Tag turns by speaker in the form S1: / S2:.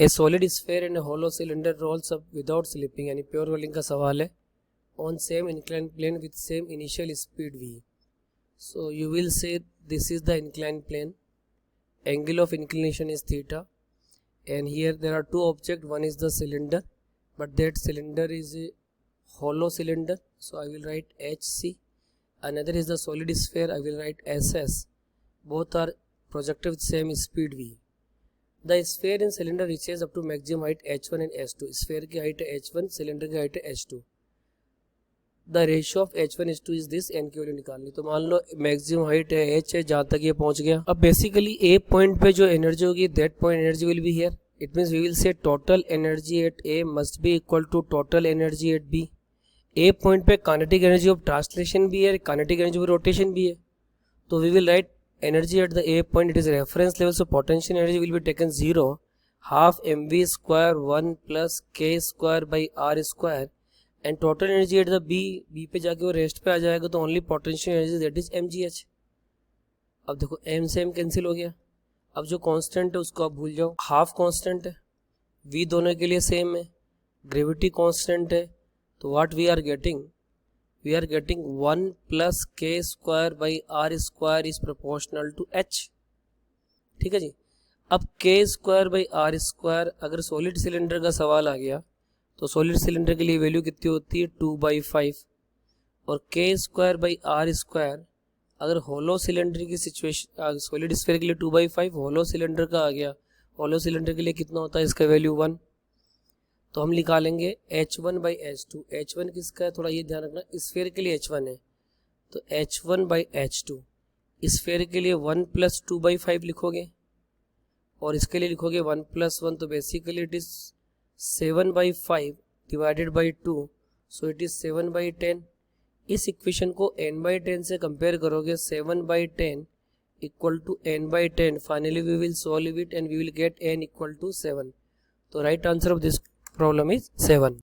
S1: A solid sphere and hollow cylinder rolls up without slipping, यानी pure rolling का सवाल है, on same incline plane with same initial speed v. So you will say this is the inclined plane, angle of inclination is theta, and here there are two objects, one is the cylinder, but that cylinder is a hollow cylinder, so I will write hc. Another is the solid sphere, I will write ss. Both are projected with same speed v. The sphere and cylinder reaches up to maximum height h1 and h2. Sphere की height है h1, cylinder की height है h2. The ratio of h1:2 is this, n की value निकालनी. तो मान लो maximum height है h है, जहाँ तक ये पहुँच गया. अब बेसिकली a पॉइंट पे जो एनर्जी होगी, that point energy will be here. It means we will say total energy at a must be equal to total energy at b. a point पे काइनेटिक एनर्जी ऑफ ट्रांसलेशन भी है, kinetic energy of rotation भी है. तो we will write energy at the a point, it is reference level, so potential energy will be taken 0, half mv square 1 plus k square by r square, and total energy at the b पे जाके वो rest पे आ जाएगा, तो only potential energy that is mgh. अब देखो m से m cancel हो गया. अब जो कांस्टेंट है उसको आप भूल जाओ, हाफ कांस्टेंट है, v दोनों के लिए सेम है, ग्रेविटी कांस्टेंट है, तो what we are getting, we are getting 1 plus k square by r square is proportional to h. ठीक है जी. अब k square by r square, अगर सॉलिड सिलेंडर का सवाल आ गया तो सॉलिड सिलेंडर के लिए वैल्यू कितनी होती है 2/5, और k square by r square अगर होलो सिलेंडर की सिचुएशन, सॉलिड स्फीयर के लिए 2/5, होलो सिलेंडर का आ गया, होलो सिलेंडर के लिए कितना होता है, इसका वैल्यू 1. तो हम निकालेंगे h1/h2. h1 किसका है, थोड़ा ये ध्यान रखना, स्फीयर के लिए h1 है, तो h1/h2. स्फीयर के लिए 1 + 2/5 लिखोगे, और इसके लिए लिखोगे 1 + 1, तो basically it is 7/5 divided by 2, so it is 7/10. इस इक्वेशन को n/10 से कंपेयर करोगे, 7/10 equal to n/10. Finally we will solve it and we will get n = 7. तो right answer of this problem is 7.